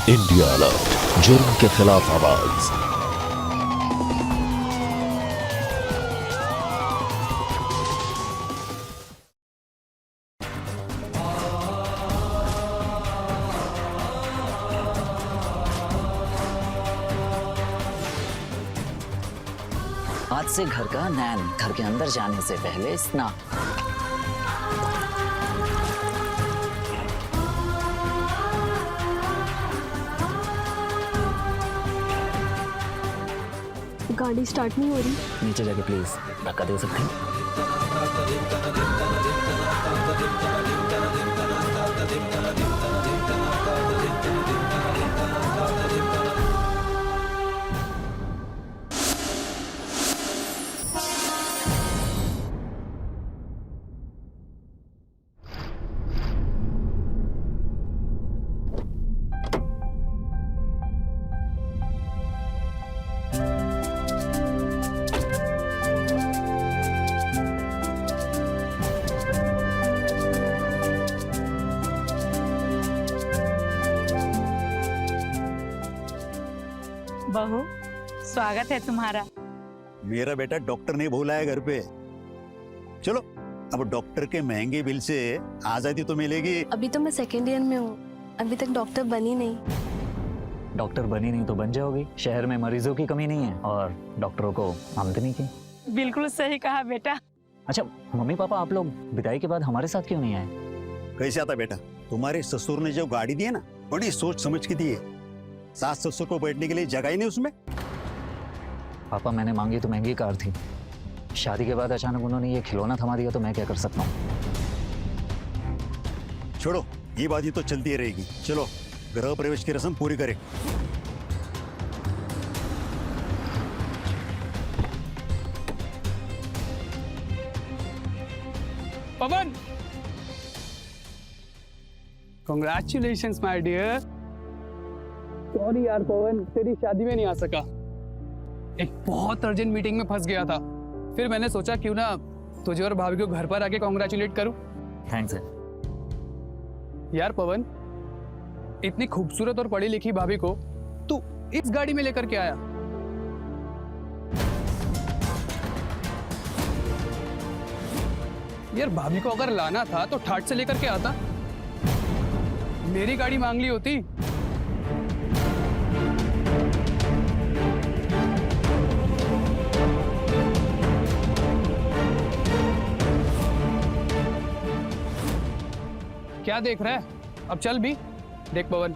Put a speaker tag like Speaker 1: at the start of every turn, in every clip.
Speaker 1: India alert, जुर्म के खिलाफ आवाज।
Speaker 2: आज से घर का नैन, घर के अंदर जाने से पहले स्नान।
Speaker 3: गाड़ी स्टार्ट नहीं हो रही।
Speaker 2: नीचे जाके प्लीज धक्का दे सकते हैं?
Speaker 4: बहू, स्वागत है तुम्हारा।
Speaker 5: मेरा बेटा डॉक्टर ने बोला है घर पे। चलो, अब डॉक्टर के महंगे बिल से आजादी तो मिलेगी।
Speaker 3: अभी तो मैं सेकेंड ईयर में हूँ, अभी तक डॉक्टर बनी नहीं।
Speaker 2: डॉक्टर बनी नहीं तो बन जाओगी। शहर में मरीजों की कमी नहीं है और डॉक्टरों को आमदनी की।
Speaker 4: बिल्कुल सही कहा बेटा।
Speaker 2: अच्छा मम्मी पापा, आप लोग विदाई के बाद हमारे साथ क्यों नहीं आए?
Speaker 5: कैसे आता बेटा? तुम्हारे ससुर ने जो गाड़ी दी है ना, बड़ी सोच समझ के दी है। सास ससुर को बैठने के लिए जगह ही नहीं उसमें।
Speaker 2: पापा, मैंने मांगी तो महंगी कार थी। शादी के बाद अचानक उन्होंने ये खिलौना थमा दिया तो मैं क्या कर सकता हूँ?
Speaker 5: छोड़ो, ये बात ही तो चलती रहेगी। चलो, गृह प्रवेश की रस्म पूरी करें।
Speaker 6: पवन, कॉन्ग्रेचुलेशंस माय डियर। सॉरी यार पवन, तेरी शादी में नहीं आ सका। एक बहुत अर्जेंट मीटिंग में फंस गया था। फिर मैंने सोचा क्यों ना तुझे और भाभी को घर पर आके कॉन्ग्रेचुलेट करूं।
Speaker 2: थैंक्स है।
Speaker 6: यार पवन, इतनी खूबसूरत और पढ़ी लिखी भाभी को तू इस गाड़ी में लेकर के आया। यार भाभी को अगर लाना था तो ठाट से लेकर के आता। मेरी गाड़ी मांग ली होती। क्या देख रहा है? अब चल भी। देख पवन,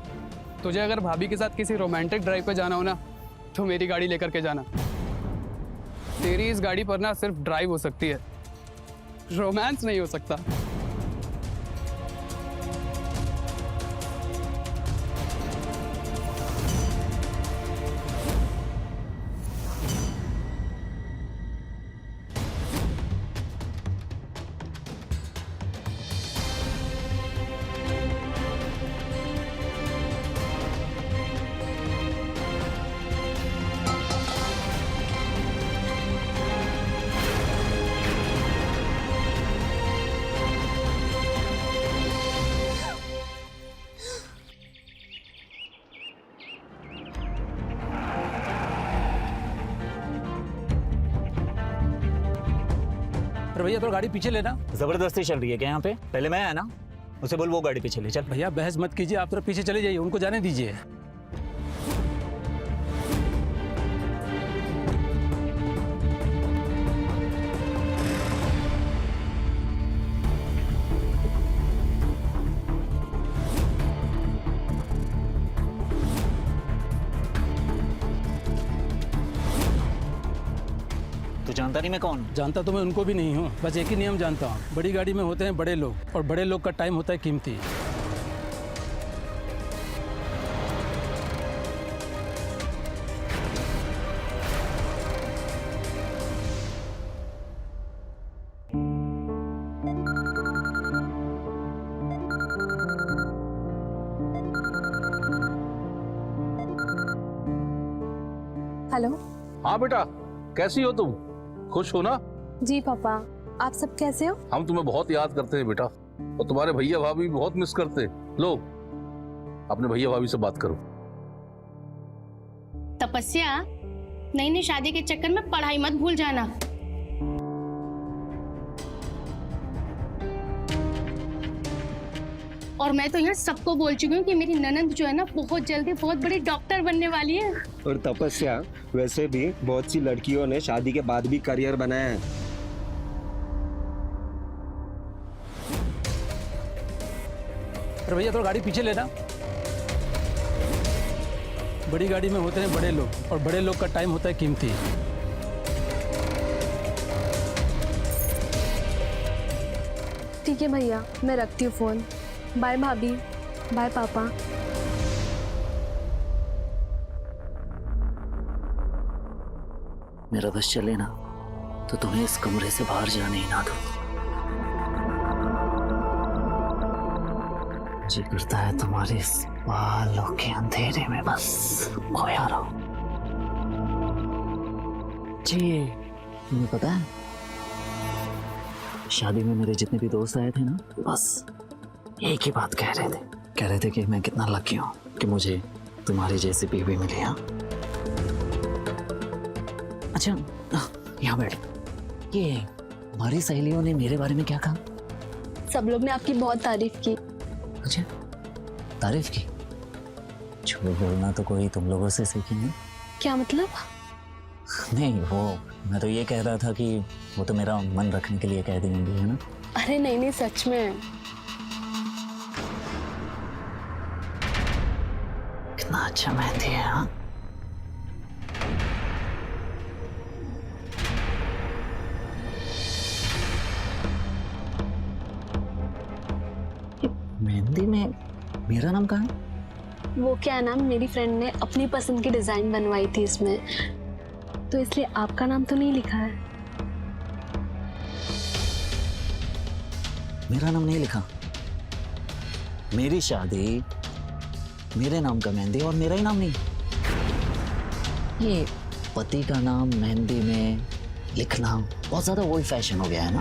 Speaker 6: तुझे अगर भाभी के साथ किसी रोमांटिक ड्राइव पे जाना हो ना, तो मेरी गाड़ी लेकर के जाना। तेरी इस गाड़ी पर ना सिर्फ ड्राइव हो सकती है, रोमांस नहीं हो सकता।
Speaker 7: अरे भैया थोड़ा गाड़ी पीछे लेना।
Speaker 2: जबरदस्ती चल रही है क्या यहाँ पे? पहले मैं आया ना, उसे बोल वो गाड़ी पे चले। चल
Speaker 7: भैया बहस मत कीजिए, आप थोड़ा पीछे चले जाइए, उनको जाने दीजिए।
Speaker 2: तू जानता नहीं मैं कौन हूँ?
Speaker 7: जानता तो मैं उनको भी नहीं हूँ, बस एक ही नियम जानता हूँ, बड़ी गाड़ी में होते हैं बड़े लोग और बड़े लोग का टाइम होता है कीमती।
Speaker 3: हेलो।
Speaker 8: हाँ बेटा, कैसी हो तुम? खुश हो ना?
Speaker 3: जी पापा, आप सब कैसे हो?
Speaker 8: हम तुम्हें बहुत याद करते हैं बेटा, और तुम्हारे भैया भाभी भी बहुत मिस करते हैं। लो, अपने भैया भाभी से बात करो।
Speaker 9: तपस्या, नई नई शादी के चक्कर में पढ़ाई मत भूल जाना। और मैं तो यहाँ सबको बोल चुकी हूँ कि मेरी ननंद जो है ना बहुत जल्दी बहुत बड़ी डॉक्टर बनने वाली है।
Speaker 10: और तपस्या, वैसे भी बहुत सी लड़कियों ने शादी के बाद भी करियर बनाया है।
Speaker 7: अरे भैया थोड़ा गाड़ी पीछे लेना। बड़ी गाड़ी में होते हैं बड़े लोग, और बड़े लोग का टाइम होता है कीमती।
Speaker 3: ठीक है भैया, मैं रखती हूँ फ़ोन। बाय भाभी, बाय पापा।
Speaker 2: मेरा बस चले ना तो तुम्हें इस कमरे से बाहर जाने ही ना दो। जी करता है तुम्हारे इस बालों के अंधेरे में बस खोया रहो। जी, तुम्हें पता है शादी में मेरे जितने भी दोस्त आए थे ना, बस एक ही बात कह रहे थे कि मैं कितना लकी हूँ कि मुझे तुम्हारी जैसी बीवी मिली। हाँ, अच्छा यहाँ बैठ। ये हमारी सहेलियों ने मेरे बारे में क्या कहा?
Speaker 3: सब लोग ने आपकी बहुत तारीफ की।
Speaker 2: अच्छा, तारीफ की? झूठ बोलना तो कोई तुम लोगों से सीखी नहीं।
Speaker 3: क्या मतलब?
Speaker 2: नहीं, वो मैं तो ये कह रहा था कि वो तो मेरा मन रखने के लिए कह देंगे, है ना?
Speaker 3: अरे नहीं नहीं, सच में।
Speaker 2: कितना अच्छा मेहंदी है। हाँ, मेहंदी में मेरा नाम कहाँ है?
Speaker 3: वो क्या है ना, मेरी फ्रेंड ने अपनी पसंद की डिजाइन बनवाई थी इसमें, तो इसलिए आपका नाम तो नहीं लिखा है।
Speaker 2: मेरा नाम नहीं लिखा? मेरी शादी, मेरे नाम का मेहंदी और मेरा ही नाम नहीं? ये पति का नाम मेहंदी में लिखना बहुत ज्यादा ओल्ड फैशन हो गया है ना।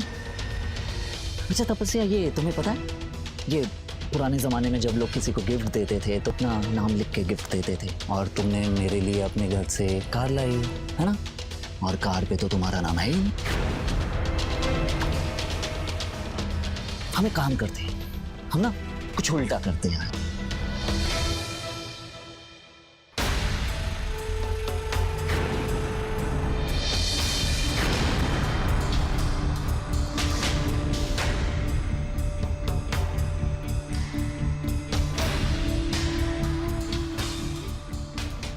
Speaker 2: अच्छा तपस्या, ये तुम्हें पता है, ये पुराने ज़माने में जब लोग किसी को गिफ्ट देते थे तो अपना नाम लिख के गिफ्ट देते थे, और तुमने मेरे लिए अपने घर से कार लाई है ना, और कार पे तो तुम्हारा नाम है ही नहीं। हम एक काम करते हैं, हम ना कुछ उल्टा करते हैं।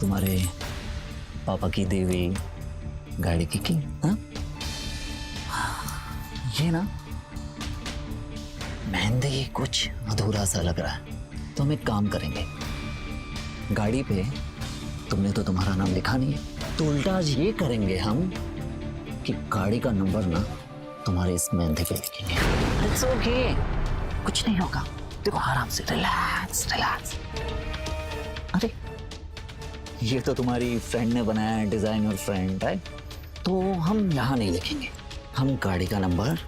Speaker 2: तुम्हारे पापा की देवी गाड़ी की हाँ? ये ना मेहंदी कुछ अधूरा सा लग रहा है, तो हम एक काम करेंगे, गाड़ी पे तुमने तो तुम्हारा नाम लिखा नहीं है, तो उल्टा आज ये करेंगे हम कि गाड़ी का नंबर ना तुम्हारे इस मेहंदी पे लिखेंगे। इट्स ओके, कुछ नहीं होगा, देखो आराम से, रिलैक्स रिलैक्स। अरे ये तो तुम्हारी फ्रेंड ने बनाया है, डिजाइनर फ्रेंड है, तो हम यहाँ नहीं लिखेंगे, हम गाड़ी का नंबर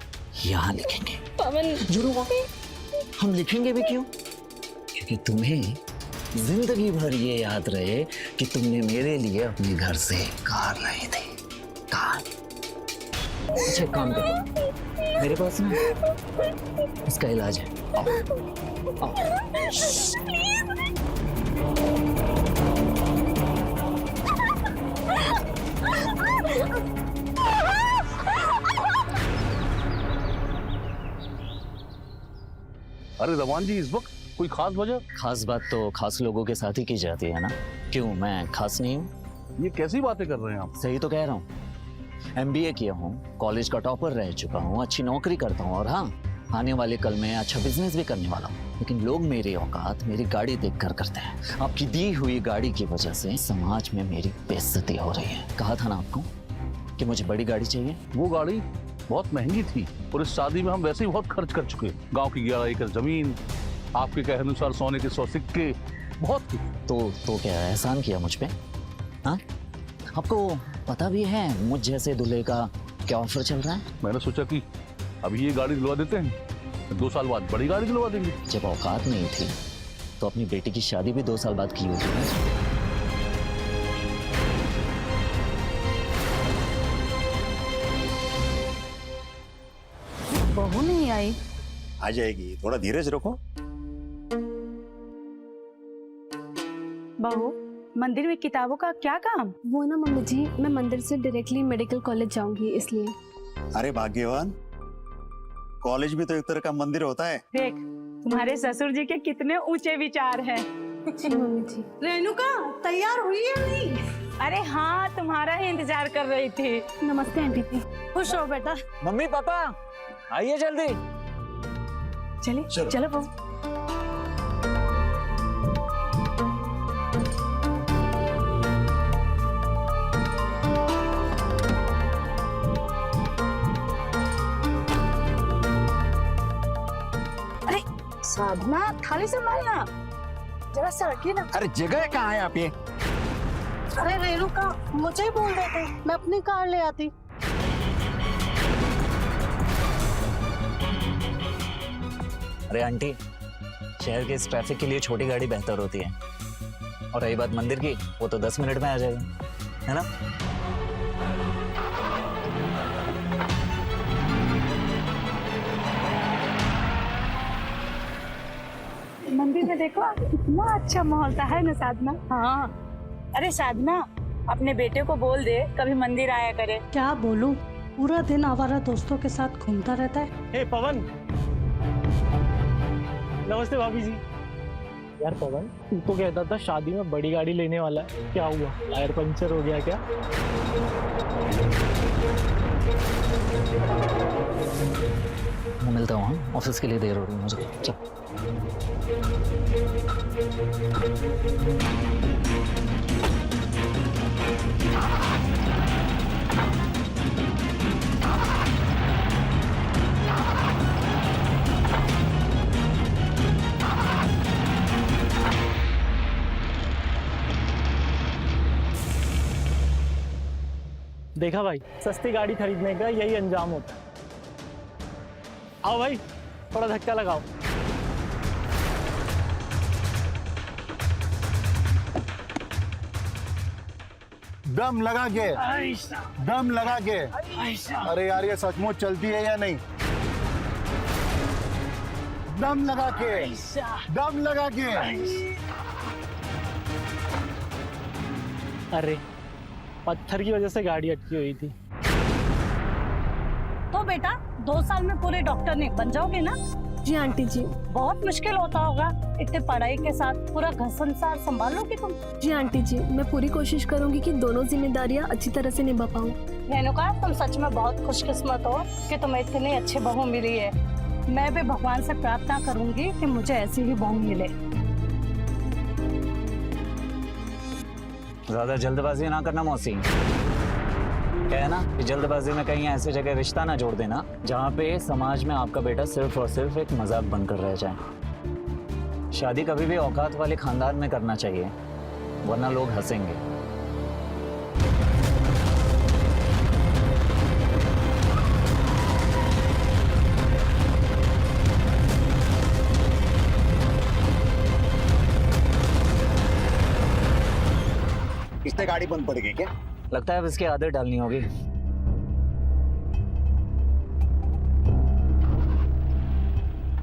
Speaker 2: यहाँ लिखेंगे।
Speaker 3: पवन,
Speaker 2: जरूर हम लिखेंगे भी क्यों? क्योंकि तुम्हें जिंदगी भर ये याद रहे कि तुमने मेरे लिए अपने घर से कार लाई थी, कार। अच्छा एक काम करो, मेरे पास ना इसका इलाज है, आओ आओ।
Speaker 8: अरे रवान जी, इस वक्त कोई खास वजह?
Speaker 2: खास बात तो खास लोगों के साथ ही की जाती है ना। क्यों, मैं खास नहीं हूँ?
Speaker 8: ये कैसी बातें कर रहे हैं आप?
Speaker 2: सही तो कह रहा हूँ, MBA किया हूँ, कॉलेज का टॉपर रह चुका हूँ, अच्छी नौकरी करता हूँ, और हाँ आने वाले कल में अच्छा बिजनेस भी करने वाला हूँ, लेकिन लोग मेरी औकात मेरी गाड़ी देखकर करते हैं। आपकी दी हुई गाड़ी की वजह से समाज में मेरी बेइज्जती हो रही है। कहा था ना आपको कि मुझे बड़ी गाड़ी चाहिए।
Speaker 8: वो गाड़ी बहुत महंगी थी, और इस शादी में हम वैसे ही बहुत खर्च कर चुके। गांव की 11 एकड़ जमीन, आपके कहे अनुसार सोने के 100 सिक्के, बहुत कुछ।
Speaker 2: तो क्या एहसान किया मुझ पे? हाँ, आपको पता भी है मुझ जैसे दूल्हे का क्या ऑफर चल रहा है?
Speaker 8: मैंने सोचा कि अभी ये गाड़ी दिलवा देते हैं, 2 साल बाद बड़ी गाड़ी दिलवा देंगे।
Speaker 2: जब औकात नहीं थी तो अपनी बेटी की शादी भी 2 साल बाद की होगी।
Speaker 4: बहू नहीं आई।
Speaker 5: आ जाएगी, थोड़ा धीरज रखो।
Speaker 4: बहू, मंदिर में किताबों का क्या काम?
Speaker 3: वो ना मम्मी जी, मैं मंदिर से डायरेक्टली मेडिकल कॉलेज जाऊंगी इसलिए।
Speaker 5: अरे भाग्यवान, कॉलेज भी तो एक तरह का मंदिर होता है।
Speaker 4: देख, तुम्हारे ससुर जी के कितने ऊंचे विचार हैं।
Speaker 3: जी मम्मी जी।
Speaker 11: रेणुका तैयार हुई है नहीं?
Speaker 4: अरे हाँ, तुम्हारा ही इंतजार कर रही थी।
Speaker 3: नमस्ते आंटी जी।
Speaker 11: खुश हो बेटा।
Speaker 2: मम्मी पापा आइए जल्दी।
Speaker 4: चले चलो बहू।
Speaker 11: अरे साधना, थाली संभालना, जरा सड़की ना।
Speaker 10: अरे जगह कहाँ है आप ये?
Speaker 11: अरे रेणुका, मुझे ही बोल देते, मैं अपनी कार ले आती।
Speaker 2: अरे आंटी, शहर के इस ट्रैफिक के लिए छोटी गाड़ी बेहतर होती है। और रही बात मंदिर की, वो तो 10 मिनट में आ जाएगी, है ना?
Speaker 4: मंदिर में देखो कितना अच्छा माहौल था, है ना साधना? हाँ। अरे साधना, अपने बेटे को बोल दे कभी मंदिर आया करे।
Speaker 11: क्या बोलूं, पूरा दिन आवारा दोस्तों के साथ घूमता रहता है।
Speaker 12: हे पवन, नमस्ते भाभी जी। यार पवन, तू तो कहता था शादी में बड़ी गाड़ी लेने वाला है, क्या हुआ? टायर पंचर हो गया क्या?
Speaker 2: मैं मिलता हूँ, हाँ? ऑफिस के लिए देर हो रही है मुझे। चल।
Speaker 12: देखा भाई, सस्ती गाड़ी खरीदने का यही अंजाम होता है। आओ भाई, थोड़ा धक्का लगाओ।
Speaker 13: दम लगा के, दम लगा के। अरे यार, ये सचमुच चलती है या नहीं? दम लगा के, दम लगा के।
Speaker 12: अरे पत्थर की वजह से गाड़ी अटकी हुई थी।
Speaker 11: तो बेटा 2 साल में पूरे डॉक्टर नहीं बन जाओगे ना?
Speaker 3: जी आंटी जी।
Speaker 11: बहुत मुश्किल होता होगा, इतने पढ़ाई के साथ पूरा घर संसार संभालोगे तुम?
Speaker 3: जी आंटी जी, मैं पूरी कोशिश करूंगी कि दोनों जिम्मेदारियां अच्छी तरह से निभा पाऊं।
Speaker 11: रेणुका, तुम सच में बहुत खुशकिस्मत हो कि तुम्हें इतनी अच्छी बहू मिली है। मैं भी भगवान से प्रार्थना करूंगी कि मुझे ऐसी ही बहू मिले।
Speaker 2: ज्यादा जल्दबाजी ना करना मौसी। क्या है ना कि जल्दबाजी में कहीं ऐसी जगह रिश्ता ना जोड़ देना जहाँ पे समाज में आपका बेटा सिर्फ और सिर्फ एक मजाक बनकर रह जाए। शादी कभी भी औकात वाले खानदान में करना चाहिए, वरना लोग हंसेंगे।
Speaker 10: इससे गाड़ी बंद पड़ गई क्या?
Speaker 2: लगता है अब इसकी आदत डालनी होगी।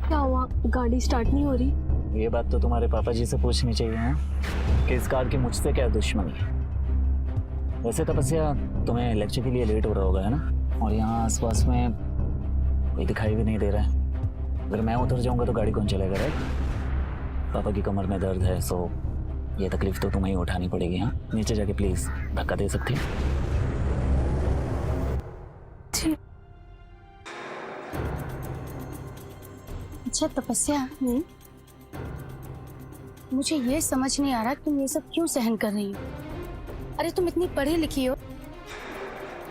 Speaker 3: क्या हुआ, गाड़ी स्टार्ट नहीं हो रही?
Speaker 2: ये बात तो तुम्हारे पापा जी से पूछनी चाहिए ना कि इस कार की मुझसे क्या दुश्मनी है। वैसे तपस्या, तुम्हें लेक्चर के लिए लेट हो रहा होगा, है ना? और यहाँ आसपास में कोई दिखाई भी नहीं दे रहा है। अगर मैं उतर जाऊंगा तो गाड़ी कौन चलेगा? राइट? पापा की कमर में दर्द है, सो ये तकलीफ तो तुम्हें ही उठानी पड़ेगी। हाँ, नीचे जाके प्लीज धक्का दे सकती है?
Speaker 11: अच्छा तपस्या, मुझे ये समझ नहीं आ रहा तुम ये सब क्यों सहन कर रही हो? अरे तुम इतनी पढ़ी लिखी हो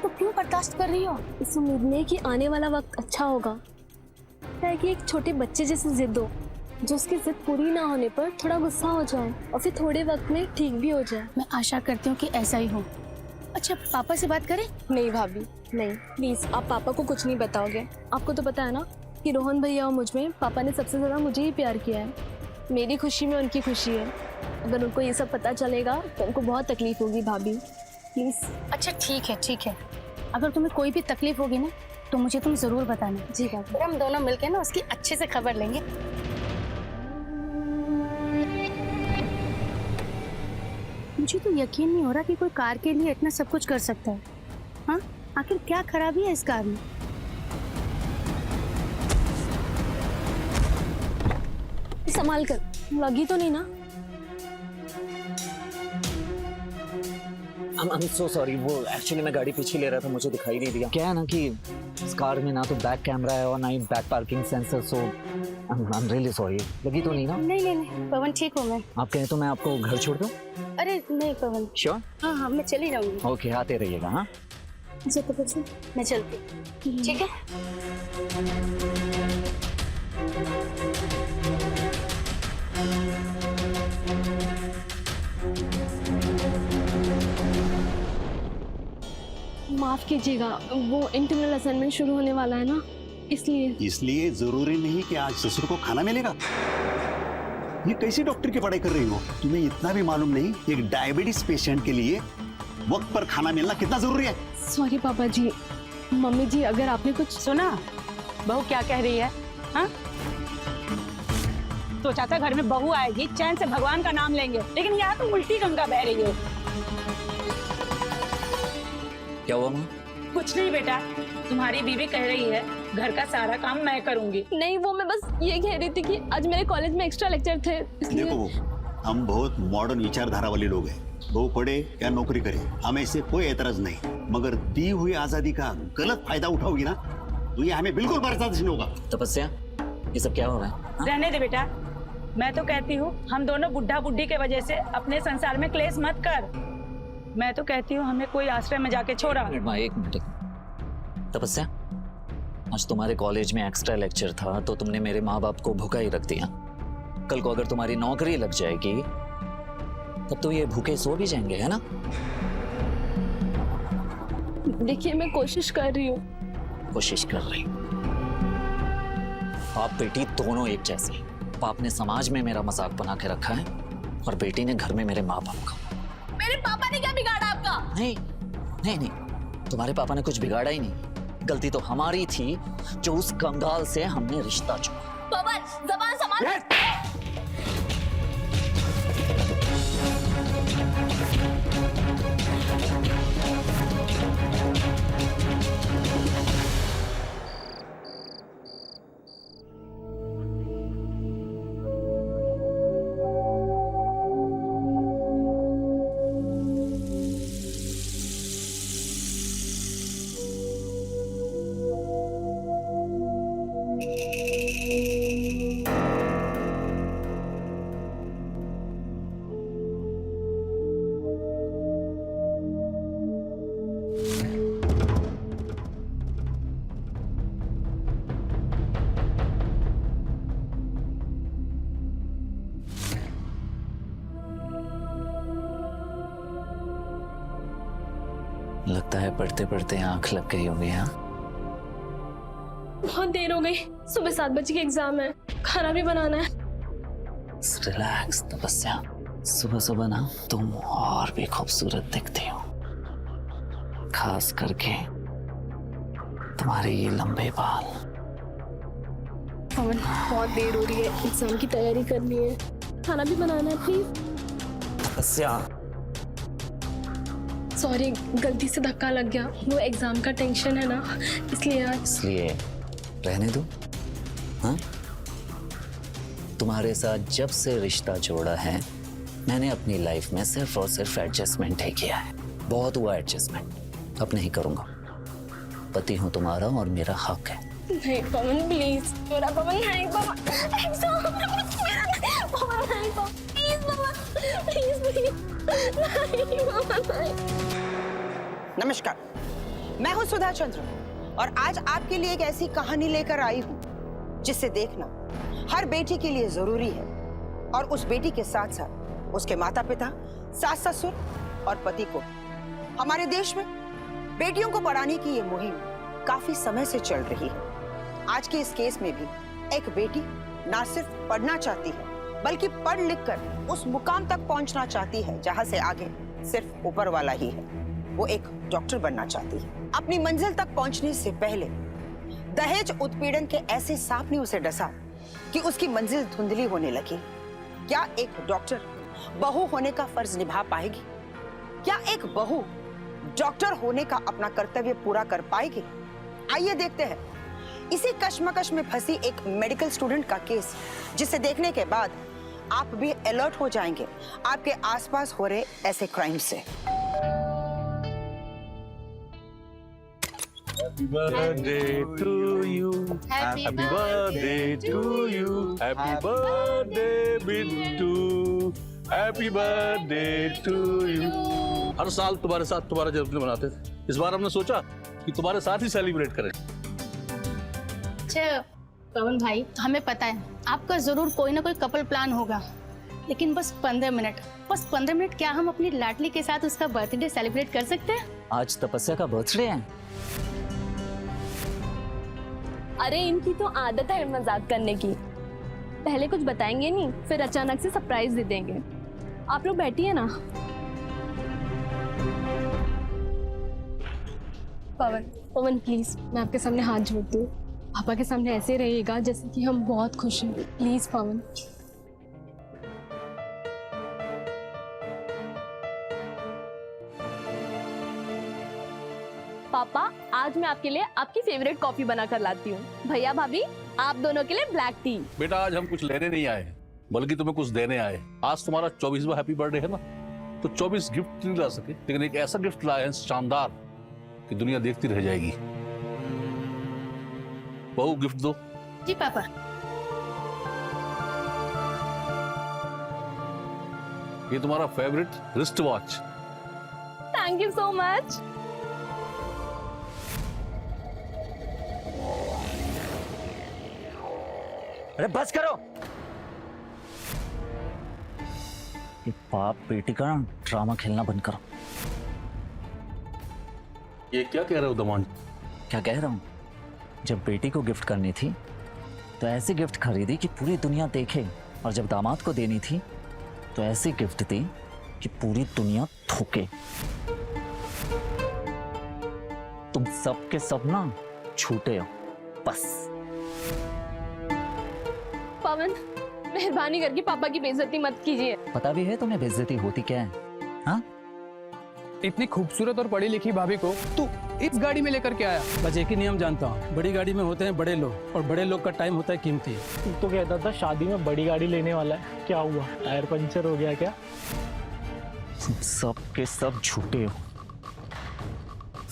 Speaker 11: तो क्यों बर्दाश्त कर रही हो?
Speaker 3: इस उम्मीद में कि आने वाला वक्त अच्छा होगा, है कि एक छोटे बच्चे जैसी जिद हो, जो उसकी जिद पूरी ना होने पर थोड़ा गुस्सा हो जाए और फिर थोड़े वक्त में ठीक भी हो जाए।
Speaker 11: मैं आशा करती हूँ कि ऐसा ही हो। अच्छा, पापा से बात करें?
Speaker 3: नहीं भाभी, नहीं, प्लीज आप पापा को कुछ नहीं बताओगे। आपको तो पता है ना कि रोहन भैया और मुझ में पापा ने सबसे ज्यादा मुझे ही प्यार किया है। मेरी खुशी में उनकी खुशी है। अगर उनको ये सब पता चलेगा तो उनको बहुत तकलीफ होगी भाभी, प्लीज।
Speaker 11: अच्छा ठीक है, ठीक है। अगर तुम्हें कोई भी तकलीफ होगी ना तो मुझे तुम जरूर बताना।
Speaker 3: जी पापा।
Speaker 11: फिर हम दोनों मिलके ना उसकी अच्छे से खबर लेंगे। मुझे तो यकीन नहीं हो रहा कि कोई कार के लिए इतना सब कुछ कर सकता है। हाँ, आखिर क्या खराबी है इस कार में?
Speaker 3: संभाल कर, लगी तो नहीं ना?
Speaker 2: I'm so sorry, वो एक्चुअली मैं गाड़ी पीछे ले रहा था, मुझे दिखाई नहीं दिया। क्या है ना कि इस कार में ना तो बैक कैमरा है और ना ही back parking sensor, so I'm really sorry। लगी तो नहीं ना?
Speaker 11: नहीं पवन, ठीक हूँ मैं।
Speaker 2: आप कहें तो मैं आपको घर छोड़ दूं?
Speaker 11: अरे नहीं पवन।
Speaker 2: श्योर?
Speaker 11: हाँ, मैं चली जाऊंगी।
Speaker 2: ओके, आते रहिएगा। हाँ,
Speaker 11: मैं चलती। ठीक है।
Speaker 3: माफ कीजिएगा, वो इंटरनल असाइनमेंट शुरू होने वाला है ना, इसलिए
Speaker 5: जरूरी नहीं कि आज ससुर को खाना मिलेगा। ये कैसी डॉक्टर की पढ़ाई कर रही हो? तुम्हें इतना भी मालूम नहीं एक डायबिटीज पेशेंट के लिए वक्त पर खाना मिलना कितना जरूरी है?
Speaker 3: सॉरी पापा जी। मम्मी जी, अगर आपने कुछ
Speaker 4: सुना बहू क्या कह रही है? हाँ, सोचा था घर में बहू आएगी, चैन से भगवान का नाम लेंगे, लेकिन यहाँ तो उल्टी गंगा बह रही है।
Speaker 2: क्या हुआ माँ?
Speaker 4: कुछ नहीं बेटा, तुम्हारी बीवी कह रही है घर का सारा काम मैं करूंगी।
Speaker 3: नहीं, वो मैं बस ये कह रही थी कि आज मेरे कॉलेज में एक्स्ट्रा लेक्चर थे, इसलिए।
Speaker 5: देखो, हम बहुत मॉडर्न विचारधारा वाले लोग हैं। वो पढ़े या नौकरी करे, हमें इससे कोई एतराज नहीं, मगर दी हुई आजादी का गलत फायदा उठाओगी ना तो ये हमें बिल्कुल बर्दाश्त नहीं होगा।
Speaker 2: तपस्या, ये सब क्या हो रहा है?
Speaker 4: रहने दे बेटा, मैं तो कहती हूँ हम दोनों बुढ़ा बुढ़ी के वजह से अपने संसार में क्लेश मत कर। मैं तो कहती हूँ हमें कोई आश्रय में जाके छोड़ा।
Speaker 2: एक मिनट। तपस्या, आज तुम्हारे कॉलेज में एक्स्ट्रा लेक्चर था तो तुमने मेरे माँ बाप को भूखा ही रख दिया। कल को अगर तुम्हारी नौकरी लग जाएगी तब तो ये भूखे सो भी जाएंगे, है ना?
Speaker 3: देखिए, मैं कोशिश कर रही हूँ।
Speaker 2: कोशिश कर रही हूँ? आप बेटी दोनों एक जैसे। बाप ने समाज में मेरा मजाक बना के रखा है और बेटी ने घर में मेरे माँ बाप का।
Speaker 3: मेरे पापा ने क्या बिगाड़ा आपका?
Speaker 2: नहीं नहीं नहीं, तुम्हारे पापा ने कुछ बिगाड़ा ही नहीं। गलती तो हमारी थी जो उस कंगाल से हमने रिश्ता जोड़ा।
Speaker 3: पवन, ज़बान संभाल।
Speaker 2: लगता है पढ़ते पढ़ते आंख लग गई होगी। हाँ,
Speaker 3: बहुत देर हो गई, सुबह 7 बजे की एग्जाम है, खाना भी बनाना है।
Speaker 2: रिलैक्स तपस्या, सुबह सुबह ना तुम और भी खूबसूरत दिखती हो, खास करके तुम्हारे ये लंबे बाल।
Speaker 3: पवन, बहुत देर हो रही है, एग्जाम की तैयारी करनी है, खाना भी बनाना है, प्लीज।
Speaker 2: तपस्या,
Speaker 3: सॉरी, गलती से धक्का लग गया, वो एग्जाम का टेंशन है ना, इसलिए आज।
Speaker 2: इसलिए रहने दो। हाँ, तुम्हारे साथ जब से रिश्ता जोड़ा है मैंने अपनी लाइफ में सिर्फ और सिर्फ एडजस्टमेंट ही किया है। बहुत हुआ एडजस्टमेंट, अब नहीं करूंगा। पति हूं तुम्हारा और मेरा हक है।
Speaker 3: नहीं पवन, प्लीज, मेरा पवन, नहीं पवन, पवन, नहीं पवन, प्लीज पवन, प्लीज नहीं पवन, नहीं।
Speaker 14: नमस्कार, मैं हूं सुधा चंद्र और आज आपके लिए एक ऐसी कहानी लेकर आई हूं जिससे देखना हर बेटी के लिए जरूरी है और उस बेटी के साथ साथ उसके माता पिता, सास ससुर और पति को। हमारे देश में बेटियों को पढ़ाने की ये मुहिम काफी समय से चल रही है। आज के इस केस में भी एक बेटी ना सिर्फ पढ़ना चाहती है बल्कि पढ़ लिख कर उस मुकाम तक पहुंचना चाहती है जहां से आगे सिर्फ ऊपर वाला ही है। वो एक डॉक्टर बनना चाहती है। अपनी मंजिल तक पहुंचने से पहले दहेज उत्पीड़न के ऐसे सांप ने उसे डसा कि उसकी मंजिल धुंधली होने लगी। क्या एक डॉक्टर बहू होने का फर्ज निभा पाएगी? क्या एक बहू डॉक्टर होने का अपना कर्तव्य पूरा कर पाएगी? आइए देखते हैं इसी कश्मकश में फंसी एक मेडिकल स्टूडेंट का केस, जिसे देखने के बाद आप भी अलर्ट हो जाएंगे आपके आसपास हो रहे ऐसे क्राइम से।
Speaker 8: Happy birthday to you. Happy birthday to you. Happy birthday Bittu. Happy birthday to you. हर साल तुम्हारे साथ तुम्हारा जन्मदिन मनाते थे। इस बार हमने सोचा कि तुम्हारे साथ ही सेलिब्रेट करें।
Speaker 9: अच्छा पवन भाई, हमें पता है आपका जरूर कोई ना कोई कपल प्लान होगा, लेकिन बस 15 मिनट क्या हम अपनी लाडली के साथ उसका बर्थडे सेलिब्रेट कर सकते हैं?
Speaker 2: आज तपस्या का बर्थडे है।
Speaker 3: अरे इनकी तो आदत है मजाक करने की। पहले कुछ बताएंगे नहीं, फिर अचानक से सरप्राइज दे देंगे। आप लोग बैठिए ना। पवन प्लीज, मैं आपके सामने हाथ जोड़ती हूँ। पापा के सामने ऐसे रहिएगा जैसे कि हम बहुत खुश हैं। प्लीज पवन। पापा, आज मैं आपके लिए आपकी फेवरेट कॉफी बना कर लाती हूँ। भैया भाभी, आप दोनों के लिए ब्लैक टी।
Speaker 8: बेटा आज हम कुछ लेने नहीं आए, बल्कि तुम्हें कुछ देने आए। आज तुम्हारा 24वां हैप्पी बर्थडे है ना, तो 24 गिफ्ट नहीं ला सके, लेकिन एक ऐसा गिफ्ट लाए हैं शानदार कि दुनिया देखती रह जाएगी। बहू गिफ्ट दो।
Speaker 9: जी पापा।
Speaker 8: ये तुम्हारा favourite wrist watch.
Speaker 3: Thank you so much.
Speaker 2: अरे बस करो। ये बाप बेटी का ड्रामा खेलना बंद करो।
Speaker 8: ये क्या कह रहे हो दमान?
Speaker 2: क्या कह रहा हूँ? जब बेटी को गिफ्ट करनी थी तो ऐसी गिफ्ट खरीदी कि पूरी दुनिया देखे, और जब दामाद को देनी थी तो ऐसी गिफ्ट दी कि पूरी दुनिया थूके। तुम सब के सब ना झूठे हो बस।
Speaker 3: पवन, मेहरबानी करके पापा की बेइज्जती मत कीजिए।
Speaker 2: पता भी है तुम्हें बेइज्जती होती क्या है? हाँ?
Speaker 6: इतनी खूबसूरत और पढ़ी लिखी भाभी को तू इस गाड़ी में लेकर के आया?
Speaker 7: बस एक ही नियम जानता हूँ, बड़ी गाड़ी में होते हैं बड़े लोग, और बड़े लोग का टाइम होता है कीमती।
Speaker 12: तू तो कहता था शादी में बड़ी गाड़ी लेने वाला है, क्या हुआ? टायर पंचर हो गया क्या?
Speaker 2: तुम सब के सब झूठे हो,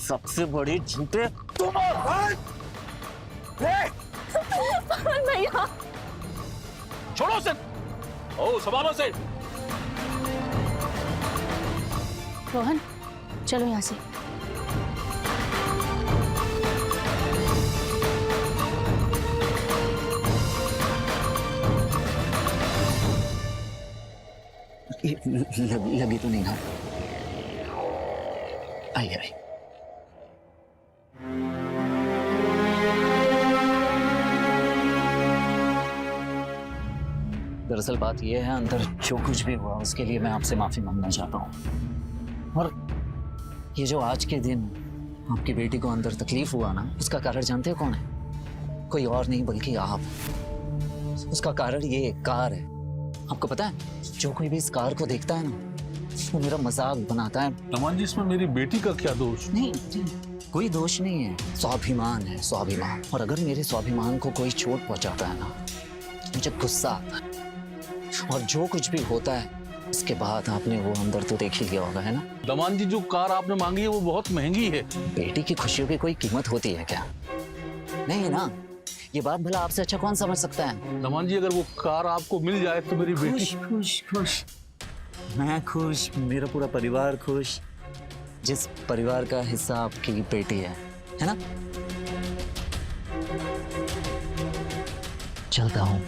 Speaker 2: सबसे बड़े झूठे तुम हो।
Speaker 3: भैया
Speaker 8: छोड़ो से। ओ संभालो से।
Speaker 9: रोहन चलो यहाँ से।
Speaker 2: लगी तो नहीं ना? आई। दरअसल बात यह है, अंदर जो कुछ भी हुआ उसके लिए मैं आपसे माफी मांगना चाहता हूँ। और ये जो आज के दिन आपकी बेटी को अंदर तकलीफ हुआ ना, उसका कारण जानते हो कौन है? कोई और नहीं बल्कि आप। उसका कारण ये कार है। आपको पता है, जो कोई भी इस कार को देखता है ना, वो मेरा मजाक बनाता है।
Speaker 8: दमान जी, इसमें मेरी बेटी का क्या दोष?
Speaker 2: नहीं, कोई दोष नहीं है, स्वाभिमान है, स्वाभिमान। और अगर मेरे स्वाभिमान को कोई चोट पहुंचाता है ना, तो मुझे गुस्सा आता है। और जो कुछ भी होता है इसके बाद आपने वो अंदर तो देख ही लिया होगा, है ना?
Speaker 8: दमान जी, जो कार आपने मांगी है वो बहुत महंगी है।
Speaker 2: बेटी की खुशियों की कोई कीमत होती है क्या? नहीं है ना? ये बात भला आपसे अच्छा कौन समझ सकता है?
Speaker 8: दमान जी, अगर वो कार आपको मिल जाए तो मेरी बेटी
Speaker 2: खुश। मैं खुश, मेरा पूरा परिवार खुश, जिस परिवार का हिस्सा आपकी बेटी है ना? चलता हूँ।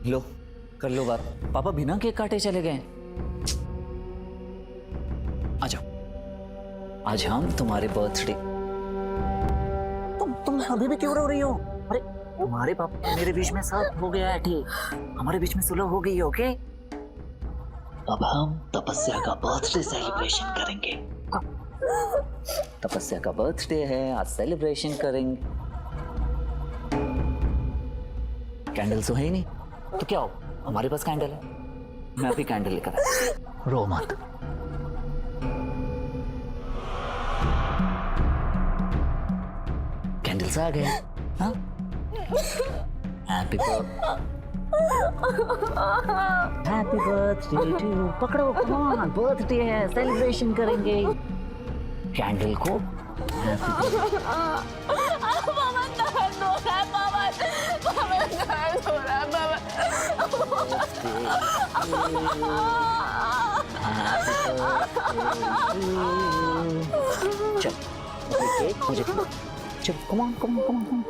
Speaker 2: लो, कर लो बात। पापा बिना केक काटे चले गए। आ जाओ, आज हम तुम्हारे बर्थडे। तुम अभी भी क्यों रो रही हो? अरे तुम्हारे पापा मेरे बीच में सब हो गया है ठीक, हमारे बीच में सुलह हो गई है, ओके? अब हम तपस्या का बर्थडे सेलिब्रेशन करेंगे। तपस्या का बर्थडे है, आज सेलिब्रेशन करेंगे। कैंडल तो है ही नहीं, तो क्या हो, हमारे पास कैंडल है, मैं अभी कैंडल लेकर आया। रो मत। कैंडल्स आ गए। हाँ, हैप्पी बर्थडे टू यू। पकड़ो, कम ऑन, बर्थडे है, सेलिब्रेशन करेंगे। कैंडल को चल, केक मुझे चल, come on come on come on.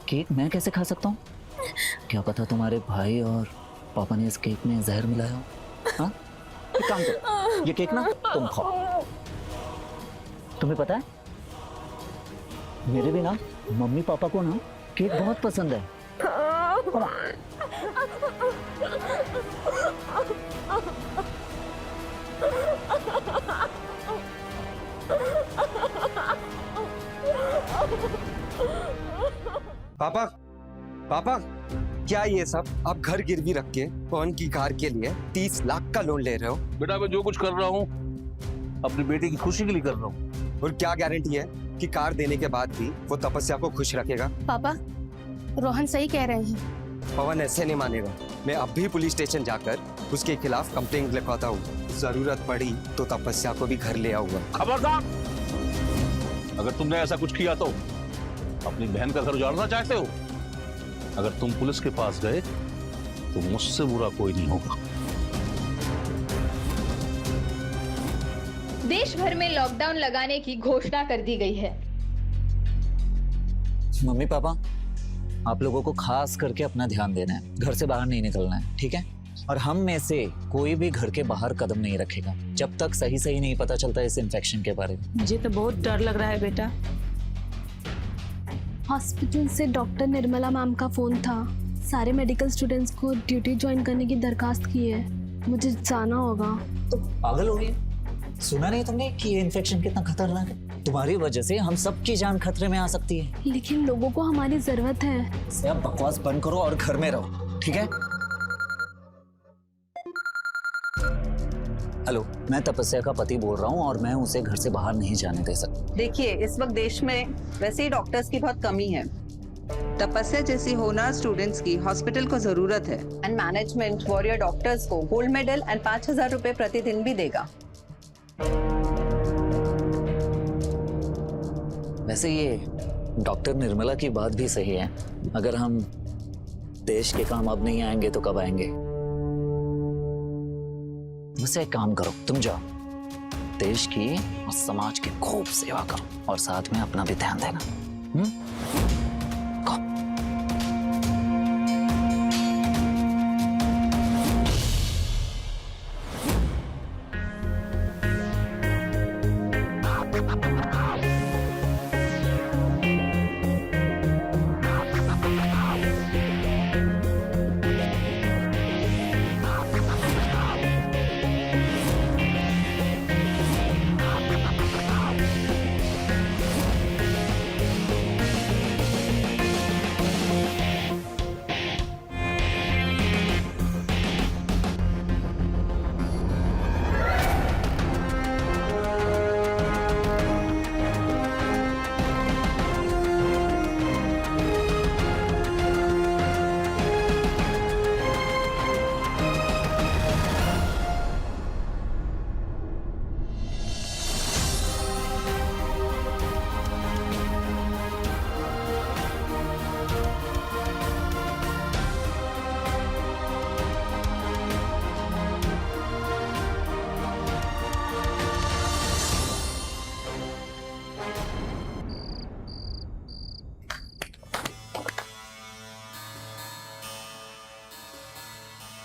Speaker 2: Cake मैं कैसे खा सकता हूँ? क्या पता तुम्हारे भाई और पापा ने इस केक में जहर मिलाया हो। हाँ, एक काम करो, ये केक ना तुम खाओ। तुम्हें पता है मेरे भी ना मम्मी पापा को ना केक बहुत पसंद है।
Speaker 10: पापा, पापा, क्या ये सब आप घर गिरवी रख के पवन की कार के लिए 30 लाख का लोन ले रहे हो?
Speaker 8: बेटा मैं जो कुछ कर रहा हूँ अपनी बेटी की खुशी के लिए कर रहा हूँ।
Speaker 10: और क्या गारंटी है कि कार देने के बाद भी वो तपस्या को खुश रखेगा?
Speaker 9: पापा, रोहन सही कह रहे हैं।
Speaker 10: पवन ऐसे नहीं मानेगा। मैं अब भी पुलिस स्टेशन जाकर उसके खिलाफ कंप्लेंट लिखवाता हूँ। जरूरत पड़ी तो तपस्या को भी घर ले आऊंगा।
Speaker 8: खबरदार, अगर तुमने ऐसा कुछ किया तो अपनी बहन का घर उजाड़ना चाहते हो? अगर तुम पुलिस के पास गए तो मुझसे बुरा कोई नहीं होगा।
Speaker 15: देश भर में लॉकडाउन लगाने की घोषणा कर दी गई है।
Speaker 2: मम्मी पापा, आप लोगों को खास करके अपना ध्यान देना है, घर से बाहर नहीं निकलना है, ठीक है? और हम में से कोई भी घर के बाहर कदम नहीं रखेगा जब तक सही नहीं पता चलता इस इन्फेक्शन के बारे में।
Speaker 4: मुझे तो बहुत डर लग रहा है बेटा।
Speaker 3: हॉस्पिटल से डॉक्टर निर्मला मैम का फोन था, सारे मेडिकल स्टूडेंट्स को ड्यूटी ज्वाइन करने की दरखास्त की है, मुझे जाना होगा।
Speaker 2: तो पागल हो गई? सुना नहीं तुमने कि ये इन्फेक्शन कितना खतरनाक है? तुम्हारी वजह से हम सबकी जान खतरे में आ सकती है।
Speaker 3: लेकिन लोगों को हमारी जरूरत है।
Speaker 2: से अब बकवास बंद करो और घर में रहो, ठीक है? हेलो, मैं तपस्या का पति बोल रहा हूँ और मैं उसे घर से बाहर नहीं जाने दे सकता।
Speaker 16: देखिए, इस वक्त देश में वैसे ही डॉक्टर्स की बहुत कमी है। तपस्या जैसी होनहार स्टूडेंट्स की हॉस्पिटल को जरूरत है एंड मैनेजमेंट वॉरियर डॉक्टर्स को गोल्ड मेडल एंड 5,000 रुपए प्रतिदिन भी देगा।
Speaker 2: वैसे ये डॉक्टर निर्मला की बात भी सही है। अगर हम देश के काम अब नहीं आएंगे तो कब आएंगे? वैसे एक काम करो, तुम जाओ देश की और समाज की खूब सेवा करो और साथ में अपना भी ध्यान देना।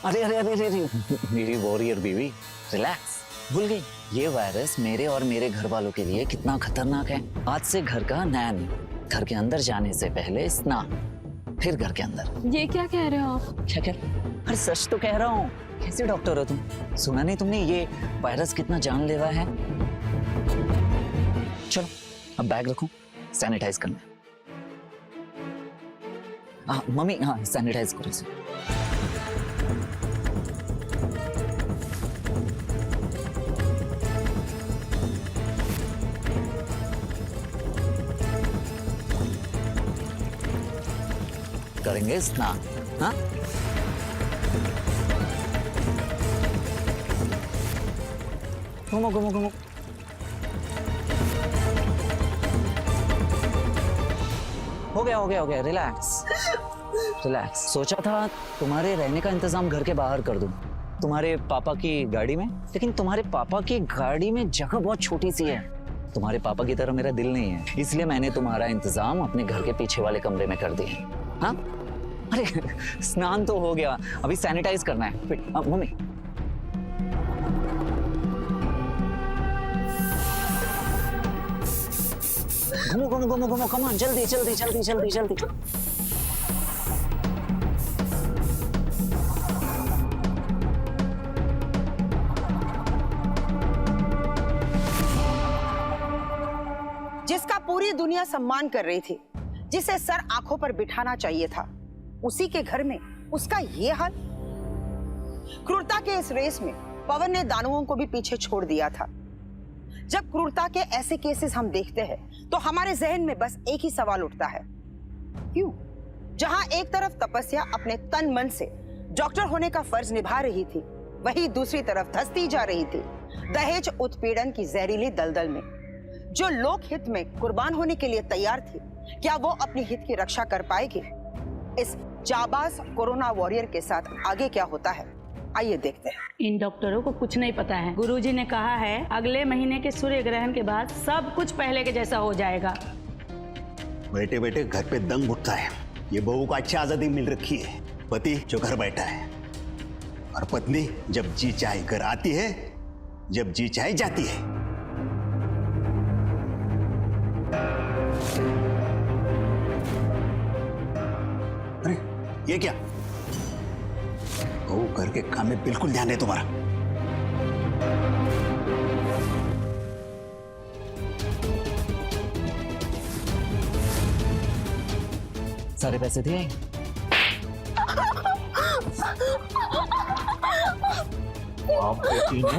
Speaker 2: अरे अरे अरे अरे मेरी वॉरियर बीवी, रिलैक्स। भूल गई ये वायरस मेरे और मेरे घर वालों के लिए कितना खतरनाक है। आज से घर का नया नियम, घर के अंदर जाने से पहले स्नान, फिर घर के अंदर।
Speaker 3: ये क्या कह रहे हो आप?
Speaker 2: क्या क्या? अरे सच तो कह रहा हूँ। कैसे डॉक्टर हो तुम? सुना नहीं तुमने ये वायरस कितना जानलेवा है? चलो अब बैग रखो, सैनिटाइज करना है। हाँ मम्मी, हाँ सैनिटाइज करो इसे। करेंगे स्नान। हाँ घूमो घूमो घूमो। हो गया हो गया हो गया, रिलैक्स रिलैक्स। सोचा था तुम्हारे रहने का इंतजाम घर के बाहर कर दूं, तुम्हारे पापा की गाड़ी में, लेकिन तुम्हारे पापा की गाड़ी में जगह बहुत छोटी सी है। तुम्हारे पापा की तरह मेरा दिल नहीं है, इसलिए मैंने तुम्हारा इंतजाम अपने घर के पीछे वाले कमरे में कर दिए। हाँ अरे स्नान तो हो गया, अभी सैनिटाइज करना है। मम्मी घूमो घूमो घूमो घूमो, कम ऑन, जल्दी जल्दी जल्दी जल्दी जल्दी।
Speaker 14: जिसका पूरी दुनिया सम्मान कर रही थी, जिसे सर आंखों पर बिठाना चाहिए था, उसी के घर में उसका ये हाल। क्रूरता के इस रेस में पवन ने दानवों को भी पीछे छोड़ दिया था। जब क्रूरता के ऐसे केसेस हम देखते हैं तो हमारे जहन में बस एक ही सवाल उठता है, क्यों? जहां एक तरफ तपस्या अपने तन मन से डॉक्टर होने का फर्ज निभा रही थी, वहीं दूसरी तरफ धंसती जा रही थी दहेज उत्पीड़न की जहरीली दलदल में। जो लोक हित में कुर्बान होने के लिए तैयार थी, क्या वो अपनी हित की रक्षा कर पाएगी? इस जाबाज कोरोना वॉरियर के साथ आगे क्या होता है, आइए देखते हैं।
Speaker 4: इन डॉक्टरों को कुछ नहीं पता है। गुरुजी ने कहा है अगले महीने के सूर्य ग्रहण के बाद सब कुछ पहले के जैसा हो जाएगा।
Speaker 5: बैठे बैठे घर पे दंग उठता है। ये बहू को अच्छी आजादी मिल रखी है, पति जो घर बैठा है, और पत्नी जब जी चाहे घर आती है, जब जी चाहे जाती है। अरे ये क्या? बहू घर के काम में बिल्कुल ध्यान है तुम्हारा।
Speaker 2: सारे पैसे दिए? आप बेटी ने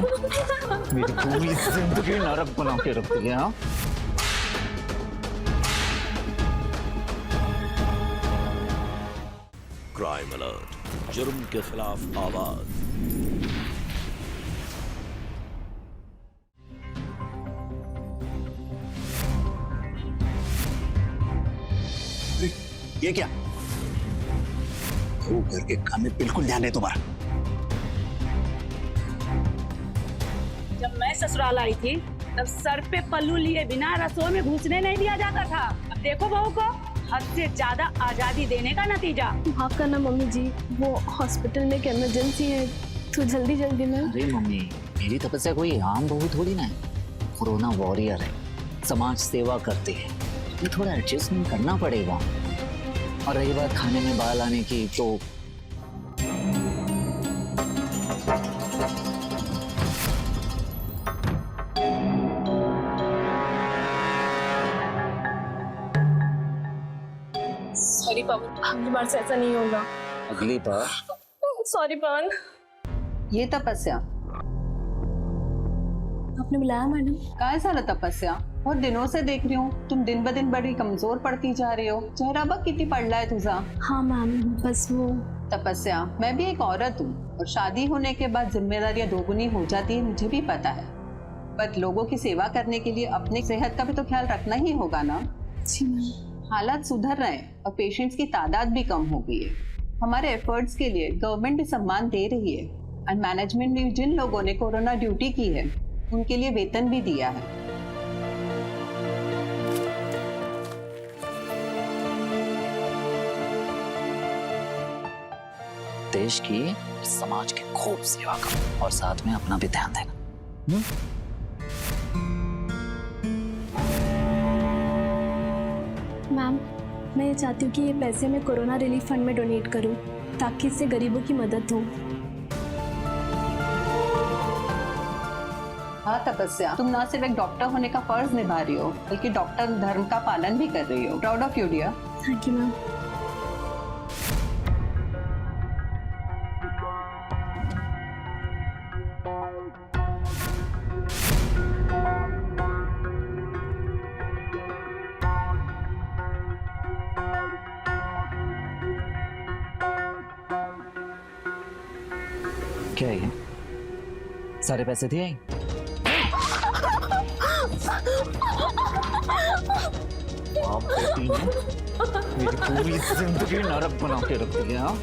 Speaker 2: मेरी पूरी जिंदगी नरक बना के रख दिया। हाँ
Speaker 1: क्राइम अलर्ट, जुर्म के खिलाफ आवाज।
Speaker 5: ये क्या? वो घर के काम में बिल्कुल ध्यान है तुम्हारा।
Speaker 4: जब मैं ससुराल आई थी तब सर पे पल्लू लिए बिना रसोई में घुसने नहीं दिया जाता था। अब देखो बहू को हद से ज्यादा आजादी देने का नतीजा।
Speaker 3: माफ करना मम्मी जी, वो हॉस्पिटल में एक इमरजेंसी है तो जल्दी जल्दी में।
Speaker 2: अरे मम्मी, मेरी तपस्या कोई आम बहू थोड़ी ना है, कोरोना वॉरियर है, समाज सेवा करते हैं, ये थोड़ा एडजस्टमेंट करना पड़ेगा। और रही बात खाने में बाल आने की, तो
Speaker 3: सॉरी पवन, अगली बार से ऐसा नहीं होगा।
Speaker 2: अगली बार?
Speaker 3: सॉरी पवन।
Speaker 16: ये तपस्या
Speaker 3: आपने बुलाया मैडम?
Speaker 16: काय सारा तपस्या, बहुत दिनों से देख रही हूँ तुम दिन ब दिन बड़ी कमजोर पड़ती जा रही हो। चेहरा बघ किती पडला है तुझा।
Speaker 3: हाँ मैम, बस वो।
Speaker 16: तपस्या, मैं भी एक औरत हूँ और शादी होने के बाद जिम्मेदारियां दोगुनी हो जाती है, मुझे भी पता है। पर लोगों की सेवा करने के लिए अपनी सेहत का भी तो ख्याल रखना ही होगा ना।
Speaker 3: जी मैम।
Speaker 16: हालात सुधर रहे हैं और पेशेंट्स की तादाद भी कम हो गई है। हमारे एफर्ट्स के लिए गवर्नमेंट भी सम्मान दे रही है और मैनेजमेंट ने जिन लोगों ने कोरोना ड्यूटी की है उनके लिए वेतन भी दिया है।
Speaker 2: देश की, समाज की खूब सेवा करो और साथ में अपना भी ध्यान देना।
Speaker 3: मैम, मैं ये चाहती हूँ कि ये पैसे मैं कोरोना रिलीफ फंड में डोनेट करूँ ताकि इससे गरीबों की मदद हो।
Speaker 16: हाँ तपस्या, तुम ना सिर्फ एक डॉक्टर होने का फर्ज निभा रही हो बल्कि डॉक्टर धर्म का पालन भी कर रही हो। Proud of you dear.
Speaker 3: Thank you ma'am.
Speaker 2: क्या है ये? सारे पैसे दिए? आप बेटी ने मेरी पूरी जिंदगी नरक बना के रख दी है। हाँ?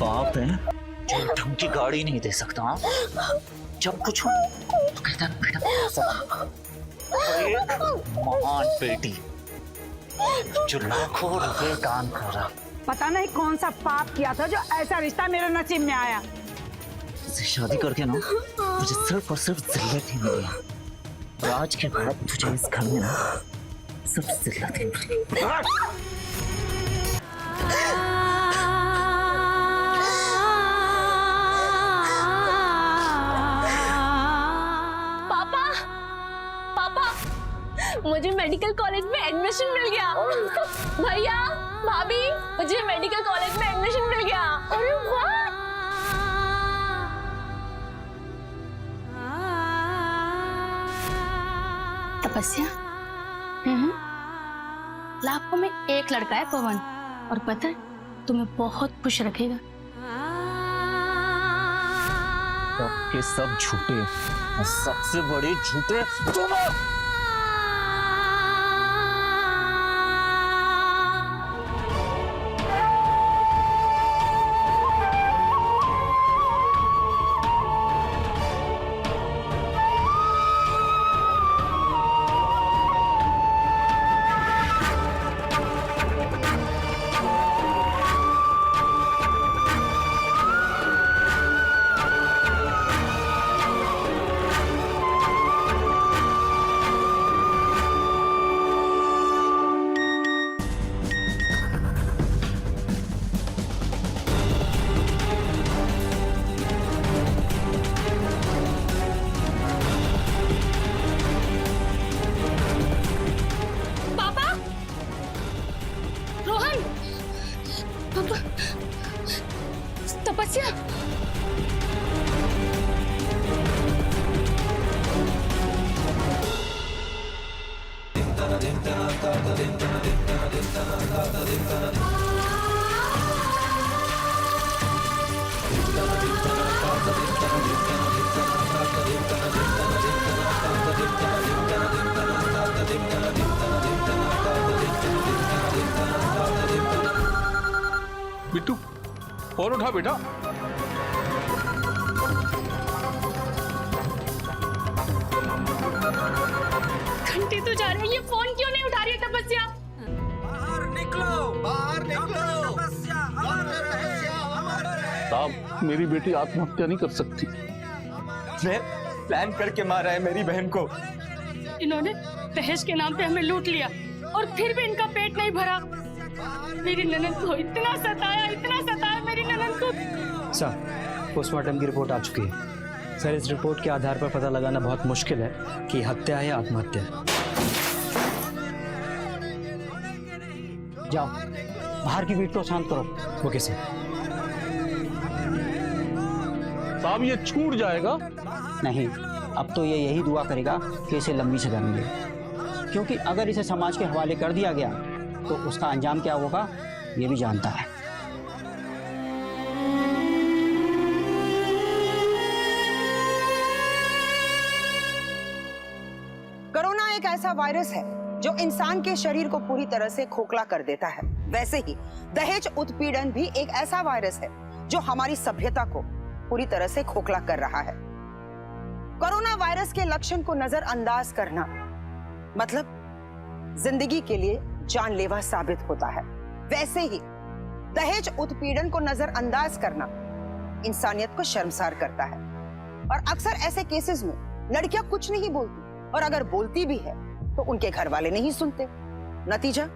Speaker 2: बाप है जो ढंग की गाड़ी नहीं दे सकता। जब कुछ हो तो कहता है बेटा महान बेटी जो लाखों रुपए दान कर रहा।
Speaker 4: पता नहीं कौन सा पाप किया था जो ऐसा रिश्ता मेरे नसीब में आया।
Speaker 2: तुझसे शादी करके ना मुझे सिर्फ और सिर्फ जिल्लत ही मिली है। और आज के बाद तुझे इस घर में ना सिर्फ जिल्लत ही मिली।
Speaker 3: मुझे मेडिकल कॉलेज में एडमिशन मिल गया। भैया, भाभी, मुझे मेडिकल कॉलेज में एडमिशन मिल गया। अरे वाह!
Speaker 9: तपस्या, लाखों में एक लड़का है पवन, और पता है तुम्हें बहुत खुश रखेगा।
Speaker 2: सबके सब झूठे, सबसे बड़े झूठे तुम।
Speaker 9: तपस्या,
Speaker 8: बिट्टू फोन उठा बेटा।
Speaker 9: घंटी तो जा रही है, ये फोन क्यों नहीं उठा रही है तपस्या?
Speaker 10: बाहर निकलो
Speaker 8: साहब, मेरी बेटी आत्महत्या नहीं कर सकती।
Speaker 10: मैं प्लान करके मारा है मेरी बहन को।
Speaker 9: इन्होंने दहेज के नाम पे हमें लूट लिया और फिर भी इनका पेट नहीं भरा। मेरी ननद को इतना सताया मेरी ननद को।
Speaker 12: सर, पोस्टमार्टम की रिपोर्ट आ चुकी है। सर, इस रिपोर्ट के आधार पर पता लगाना बहुत मुश्किल है कि हत्या है या आत्महत्या है। जाओ, बाहर की भीड़ को शांत करो। Okay sir.
Speaker 8: साहब, ये छूट जाएगा?
Speaker 12: नहीं, अब तो ये यही दुआ करेगा कि इसे लंबी सजा मिले, क्योंकि अगर इसे समाज के हवाले कर दिया गया तो उसका अंजाम क्या होगा ये भी जानता है।
Speaker 14: कोरोना एक ऐसा वायरस है जो इंसान के शरीर को पूरी तरह से खोखला कर देता है। वैसे ही दहेज उत्पीड़न भी एक ऐसा वायरस है जो हमारी सभ्यता को पूरी तरह से खोखला कर रहा है। कोरोना वायरस के लक्षण को नजरअंदाज करना मतलब जिंदगी के लिए जानलेवा साबित होता है। वैसे ही दहेज उत्पीड़न को नजरअंदाज करना इंसानियत को शर्मसार करता है और अक्सर ऐसे केसेस में लड़कियां कुछ नहीं बोलती और अगर बोलती भी है तो उनके घर वाले नहीं सुनते। नतीजा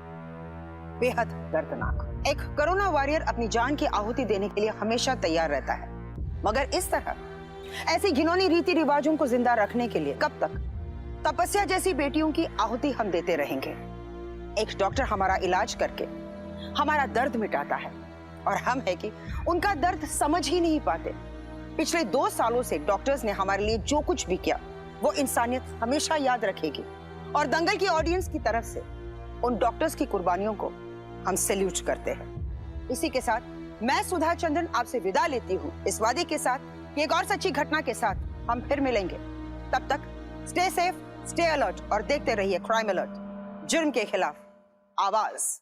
Speaker 14: बेहद दर्दनाक। एक कोरोना वॉरियर अपनी जान की आहुति देने के लिए हमेशा तैयार रहता है, मगर इस तरह ऐसी घिनौनी रीति रिवाजों को जिंदा रखने के लिए कब तक तपस्या जैसी बेटियों की आहुति हम देते रहेंगे? एक डॉक्टर हमारा इलाज करके हमारा दर्द मिटाता है और हम है कि उनका दर्द समझ ही नहीं पाते। पिछले 2 सालों से डॉक्टर्स ने हमारे लिए जो कुछ भी किया वो इंसानियत हमेशा याद रखेगी और दंगल की ऑडियंस की तरफ से उन डॉक्टर्स की कुर्बानियों को हम सैल्यूट करते हैं। इसी के साथ मैं सुधा चंद्रन आपसे विदा लेती हूँ इस वादे के साथ कि एक और सच्ची घटना के साथ हम फिर मिलेंगे। तब तक स्टे सेफ, स्टे अलर्ट और देखते रहिए क्राइम अलर्ट, जुर्म के खिलाफ आवाज।